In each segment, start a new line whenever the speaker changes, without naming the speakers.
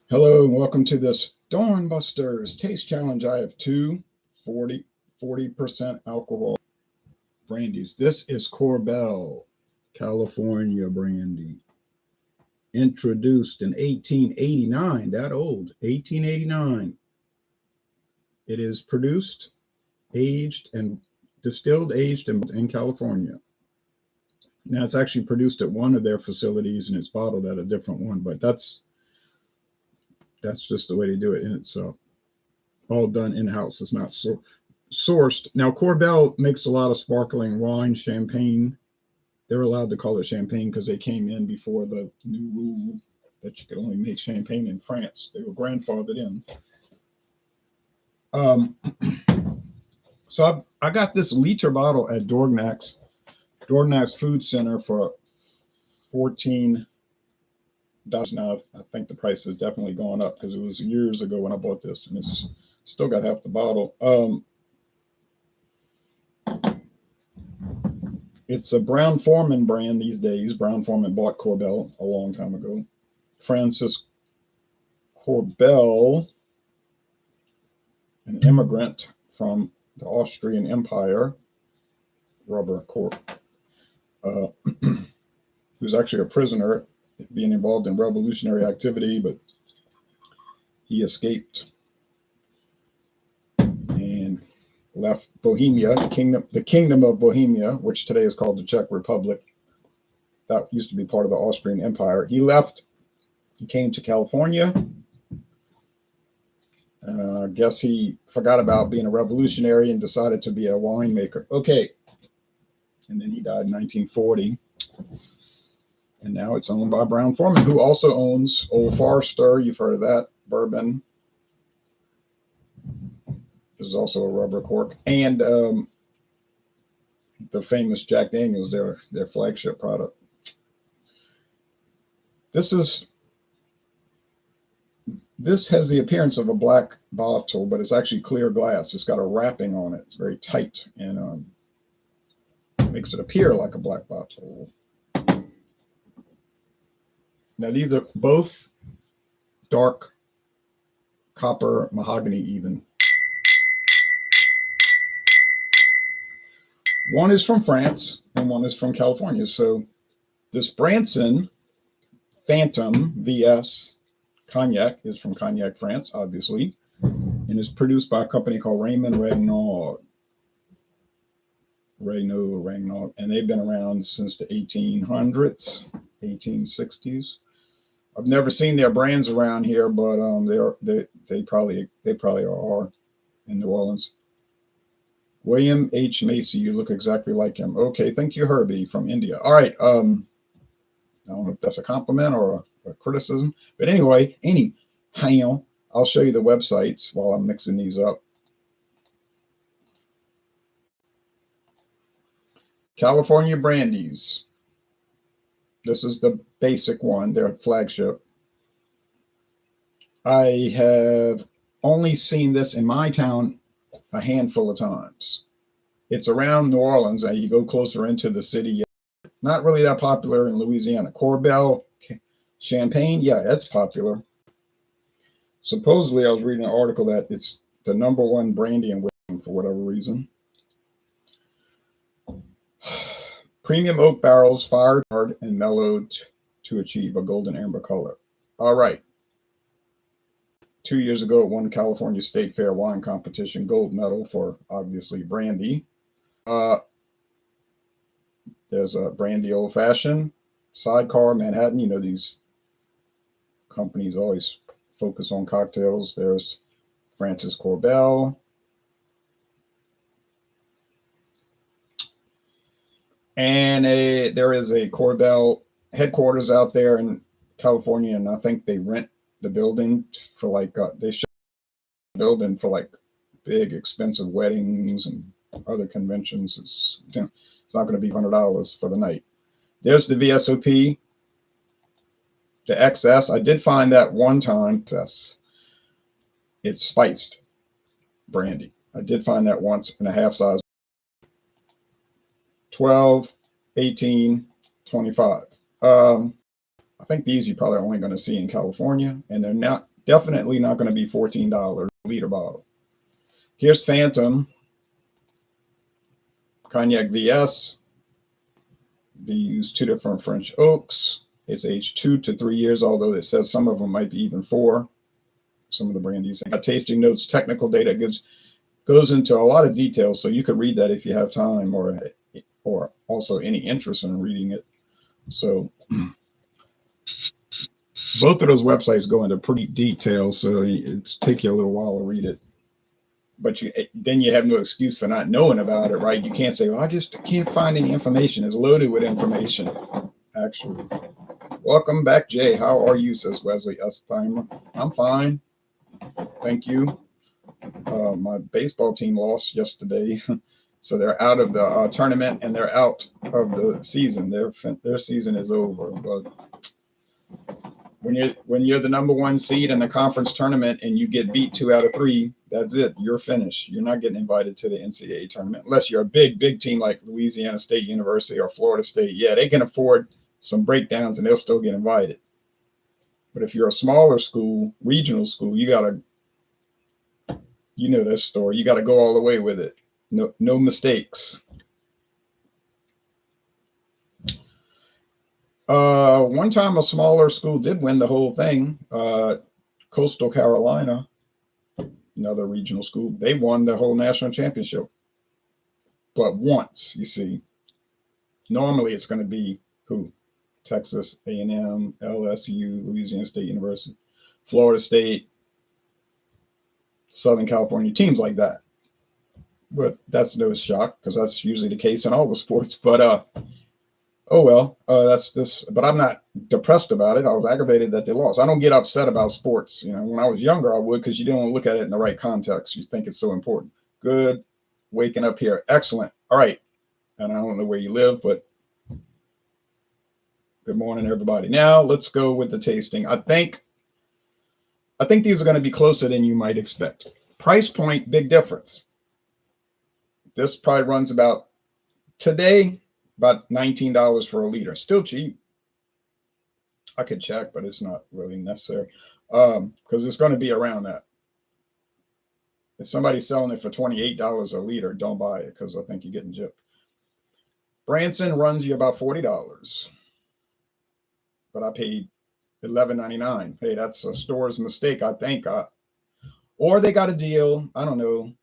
Hello and welcome to this Dawn Busters Taste Challenge. I have two 40% alcohol brandies. This is Korbel, California brandy. Introduced in 1889, that old, 1889. It is produced, aged, and distilled, aged in California. Now it's actually produced at one of their facilities and it's bottled at a different one, but that's just the way they do it, and it's all done in-house. It's not sourced. Now, Korbel makes a lot of sparkling wine, champagne. They're allowed to call it champagne because they came in before the new rule that you could only make champagne in France. They were grandfathered in. So I got this liter bottle at Dorgnac's Food Center for $14. Now I think the price has definitely gone up because it was years ago when I bought this, and it's still got half the bottle. It's a Brown-Forman brand these days. Brown-Forman bought Korbel a long time ago. Francis Korbel, an immigrant from the Austrian Empire, rubber cork, who's actually a prisoner, being involved in revolutionary activity, but he escaped and left Bohemia, the kingdom of Bohemia, which today is called the Czech Republic. That used to be part of the Austrian Empire. He left. He came to California. I guess he forgot about being a revolutionary and decided to be a winemaker. Okay. And then he died in 1940. And now it's owned by Brown-Forman, who also owns Old Forester. You've heard of that, bourbon. This is also a rubber cork. And the famous Jack Daniels, their flagship product. This has the appearance of a black bottle, but it's actually clear glass. It's got a wrapping on it. It's very tight and makes it appear like a black bottle. Now, these are both dark copper mahogany even. One is from France and one is from California. So this Branson Phantom V.S. Cognac is from Cognac, France, obviously, and is produced by a company called Raymond Ragnaud. Ragnaud, and they've been around since the 1800s, 1860s. I've never seen their brands around here, but they probably are in New Orleans. William H. Macy, you look exactly like him. Okay, thank you, Herbie from India. All right, I don't know if that's a compliment or a criticism, but anyway, anyhow, I'll show you the websites while I'm mixing these up. California Brandies. This is the basic one, their flagship. I have only seen this in my town a handful of times. It's around New Orleans, and you go closer into the city. Not really that popular in Louisiana. Korbel Champagne, yeah, that's popular. Supposedly, I was reading an article that it's the #1 brandy in Wisconsin for whatever reason. Premium oak barrels, fired hard and mellowed to achieve a golden amber color. All right. 2 years ago, it won California State Fair wine competition gold medal for obviously brandy. There's a brandy old fashioned, sidecar Manhattan. You know, these companies always focus on cocktails. There's Francis Korbel. And there is a Korbel headquarters out there in California, and I think they rent the building for they show the building for big expensive weddings and other conventions. It's not going to be $100 for the night. There's the VSOP, the XS. I did find that one time. It's spiced brandy. I did find that once in a half size. 12, 18, 25. I think these you're probably only going to see in California, and they're not Definitely not going to be $14 a liter bottle. Here's Phantom Cognac V.S. They use 2 different French oaks. It's aged 2 to 3 years, although it says some of them might be even 4. Some of the brandies. Got tasting notes, technical data goes into a lot of details, so you could read that if you have time or also any interest in reading it. So both of those websites go into pretty detail, so it's take you a little while to read it. But then you have no excuse for not knowing about it, right? You can't say, "Well, I just can't find any information." It's loaded with information, actually. Welcome back, Jay. How are you? Says Wesley S. Timer. I'm fine. Thank you. My baseball team lost yesterday, so they're out of the tournament and they're out of the season. Their season is over. But when you're the number 1 seed in the conference tournament and you get beat 2 out of 3, that's it. You're finished. You're not getting invited to the NCAA tournament unless you're a big team like Louisiana State University or Florida State. Yeah, they can afford some breakdowns and they'll still get invited. But if you're a smaller school, regional school, you gotta, you know this story. You got to go all the way with it. No mistakes. One time a smaller school did win the whole thing. Coastal Carolina, another regional school, they won the whole national championship. But once, you see, normally it's going to be who? Texas A&M, LSU, Louisiana State University, Florida State, Southern California, teams like that. But that's no shock because that's usually the case in all the sports. But oh well, that's this. But I'm not depressed about it. I was aggravated that they lost. I don't get upset about sports. You know, when I was younger, I would, because you don't look at it in the right context. You think it's so important. Good, waking up here. Excellent. All right. And I don't know where you live, but good morning, everybody. Now let's go with the tasting. I think these are going to be closer than you might expect. Price point, big difference. This probably runs about today about $19 for a liter. Still cheap. I could check, but it's not really necessary because it's going to be around that. If somebody's selling it for $28 a liter, don't buy it because I think you're getting gypped. Branson runs you about $40, but I paid $11.99. Hey, that's a store's mistake, I think. Or they got a deal. I don't know.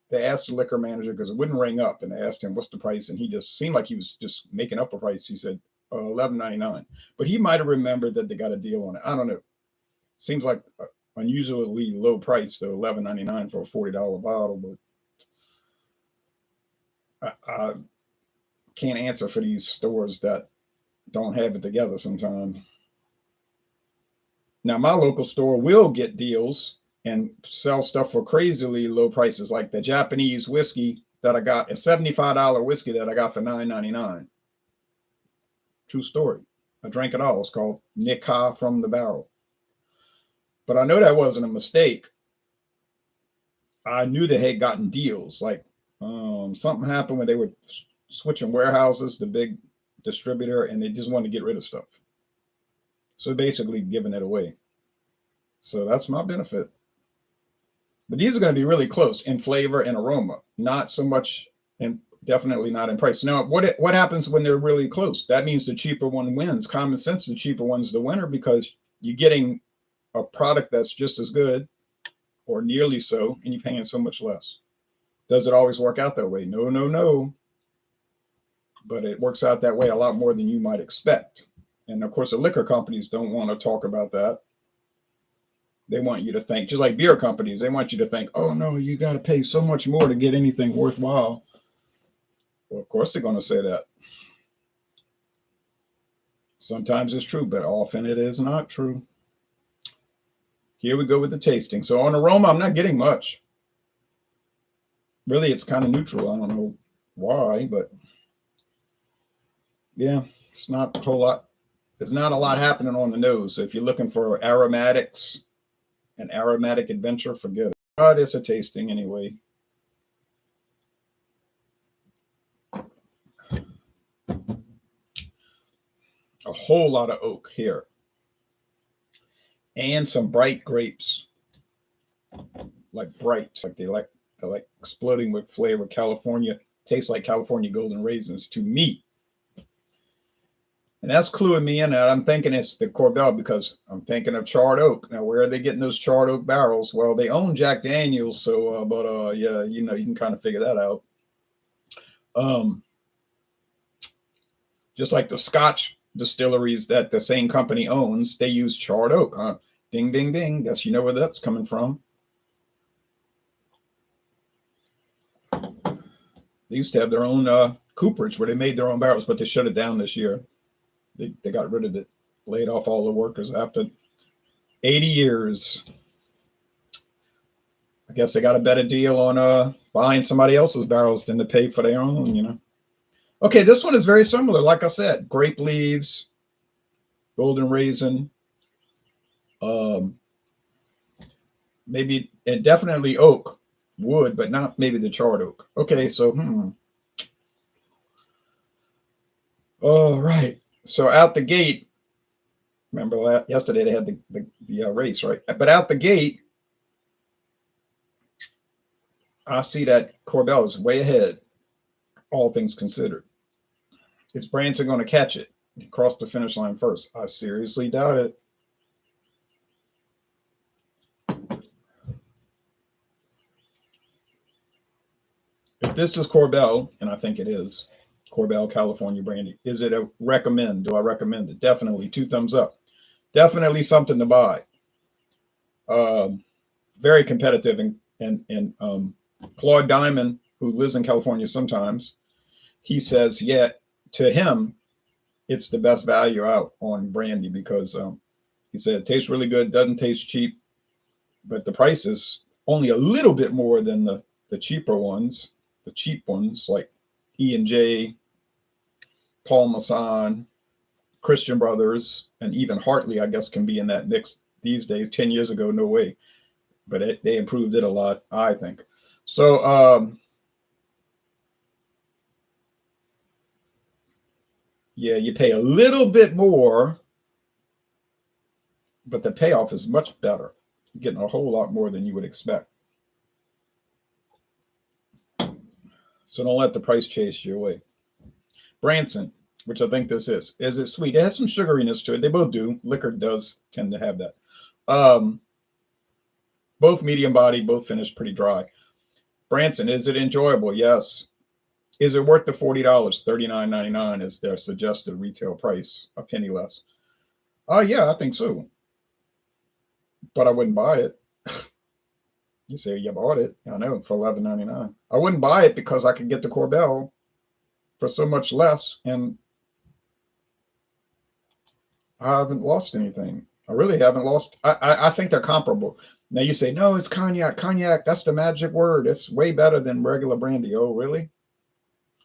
They asked the liquor manager because it wouldn't ring up, and they asked him what's the price, and he just seemed like he was just making up a price. He said $11.99, but he might have remembered that they got a deal on it. I don't know. Seems like unusually low price, though, $11.99 for a $40 bottle. But I can't answer for these stores that don't have it together sometimes. Now, my local store will get deals and sell stuff for crazily low prices, like the Japanese whiskey that I got, a $75 whiskey that I got for $9.99. True story. I drank it all. It's called Nikka from the Barrel. But I know that wasn't a mistake. I knew they had gotten deals. Like something happened when they were switching warehouses, the big distributor, and they just wanted to get rid of stuff. So basically giving it away. So that's my benefit. But these are going to be really close in flavor and aroma, not so much, and definitely not in price. Now, what happens when they're really close? That means the cheaper one wins. Common sense, the cheaper one's the winner because you're getting a product that's just as good or nearly so, and you're paying so much less. Does it always work out that way? No. But it works out that way a lot more than you might expect. And of course, the liquor companies don't want to talk about that. They want you to think, just like beer companies, they want you to think, oh no, you got to pay so much more to get anything worthwhile. Well, of course they're going to say that. Sometimes it's true, but often it is not true. Here we go with the tasting. So on aroma, I'm not getting much. Really, it's kind of neutral. I don't know why, but yeah, it's not a whole lot. There's not a lot happening on the nose. So if you're looking for aromatics, an aromatic adventure, forget it. But it's a tasting anyway. A whole lot of oak here. and some bright grapes, like bright, like they're like exploding with flavor. California tastes like California golden raisins to me. And that's cluing me in that I'm thinking it's the Korbel because I'm thinking of charred oak. Now, where are they getting those charred oak barrels? Well, they own Jack Daniels, so yeah, you know, you can kind of figure that out. Um, just like the Scotch distilleries that the same company owns, they use charred oak. Huh? Ding, ding, ding. Guess you know where that's coming from. They used to have their own cooperage where they made their own barrels, but they shut it down this year. They got rid of it, laid off all the workers after 80 years. I guess they got a better deal on buying somebody else's barrels than to pay for their own, you know. Okay, this one is very similar. Like I said, grape leaves, golden raisin, um, maybe, and definitely oak, wood, but not maybe the charred oak. Okay, so, all right. So out the gate, remember yesterday they had the race, right? But out the gate, I see that Korbel is way ahead, all things considered. Is Branson going to catch it and cross the finish line first? I seriously doubt it. If this is Korbel, and I think it is, Korbel California Brandy, is it a recommend? Do I recommend it? Definitely. 2 thumbs up. Definitely something to buy. Very competitive. And Claude Diamond, who lives in California sometimes, he says, yeah, to him, it's the best value out on brandy because he said it tastes really good, doesn't taste cheap, but the price is only a little bit more than the cheaper ones, the cheap ones like E&J, Paul Masson, Christian Brothers, and even Hartley, I guess, can be in that mix these days. 10 years ago, no way. But they improved it a lot, I think. So, yeah, you pay a little bit more, but the payoff is much better. You're getting a whole lot more than you would expect. So don't let the price chase you away. Branson, which I think this is it sweet? It has some sugariness to it. They both do. Liquor does tend to have that. Both medium body, both finished pretty dry. Branson, is it enjoyable? Yes. Is it worth the $40? $39.99 is their suggested retail price, a penny less. Yeah, I think so. But I wouldn't buy it. You say you bought it. I know, for $11.99. I wouldn't buy it because I could get the Korbel for so much less, and I haven't lost anything. I really haven't lost. I think they're comparable. Now you say, no, it's cognac. Cognac, that's the magic word. It's way better than regular brandy. Oh, really?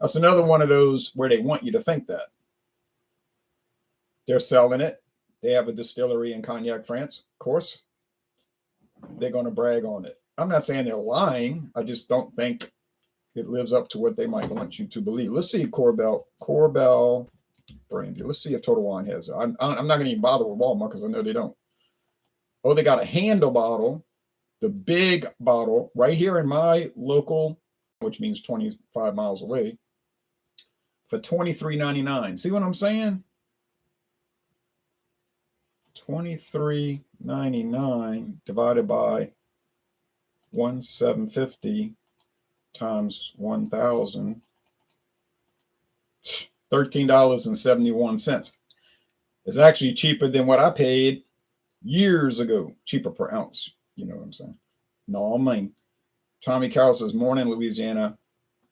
That's another one of those where they want you to think that. They're selling it. They have a distillery in Cognac, France, of course. They're going to brag on it. I'm not saying they're lying. I just don't think it lives up to what they might want you to believe. Let's see Korbel brandy. Let's see if Total Wine has it. I'm not going to even bother with Walmart because I know they don't. Oh, they got a handle bottle, the big bottle right here in my local, which means 25 miles away, for $23.99. See what I'm saying? $23.99 divided by 1,750 times 1,000, $13.71. It's actually cheaper than what I paid years ago. Cheaper per ounce. You know what I'm saying? No, I mean, Tommy Carroll says, morning, Louisiana,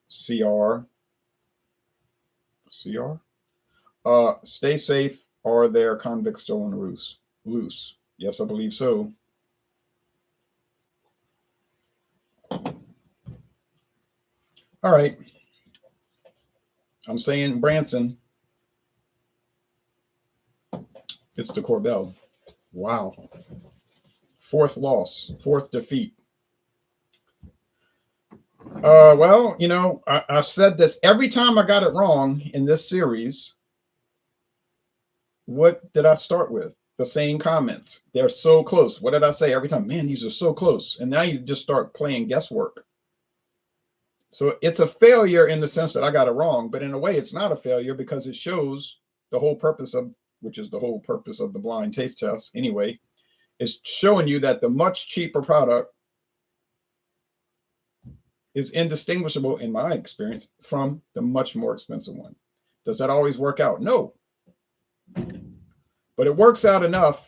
CR. Stay safe. Are there convicts still on the loose? Yes, I believe so. All right. I'm saying Branson. It's the Korbel. Wow. 4th loss, 4th defeat. Well, you know, I said this every time I got it wrong in this series. What did I start with? the same comments. They're so close. What did I say every time? Man, these are so close. And now you just start playing guesswork. So it's a failure in the sense that I got it wrong, but in a way it's not a failure because it shows the whole purpose of, which is the whole purpose of the blind taste test anyway, is showing you that the much cheaper product is indistinguishable, in my experience, from the much more expensive one. Does that always work out? No. But it works out enough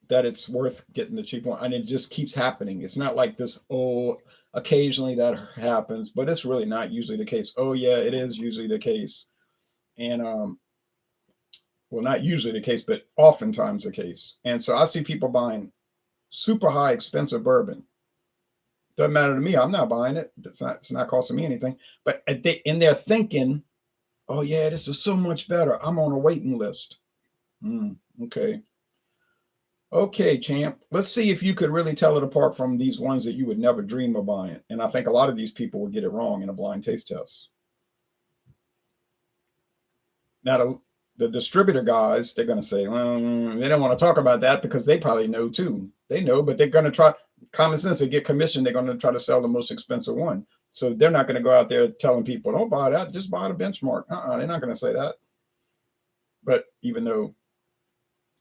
that it's worth getting the cheap one. And it just keeps happening. It's not like this, oh, occasionally that happens, but it's really not usually the case. Oh, yeah, it is usually the case. And, well, not usually the case, but oftentimes the case. And so I see people buying super high expensive bourbon. Doesn't matter to me. I'm not buying it. It's not costing me anything. But in their thinking, oh, yeah, this is so much better. I'm on a waiting list. Okay. Okay, champ. Let's see if you could really tell it apart from these ones that you would never dream of buying. And I think a lot of these people will get it wrong in a blind taste test. Now, the distributor guys, they're going to say, well, they don't want to talk about that because they probably know too. They know, but they're going to try, common sense, they get commission. They're going to try to sell the most expensive one. So they're not going to go out there telling people, don't buy that, just buy the benchmark. They're not going to say that. But even though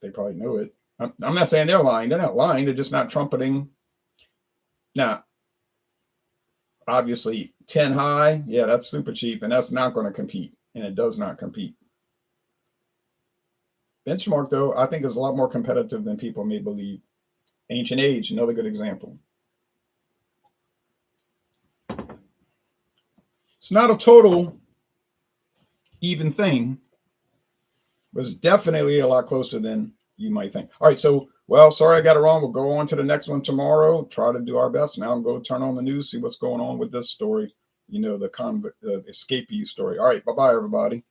they probably know it, I'm not saying they're lying. They're not lying. They're just not trumpeting. Now, obviously, 10 high, yeah, that's super cheap, and that's not going to compete, and it does not compete. Benchmark, though, I think is a lot more competitive than people may believe. Ancient Age, another good example. It's not a total even thing, but it's definitely a lot closer than you might think. All right, so, well, sorry I got it wrong. We'll go on to the next one tomorrow. Try to do our best. Now go turn on the news, see what's going on with this story. You know, the escapee story. All right, bye-bye, everybody.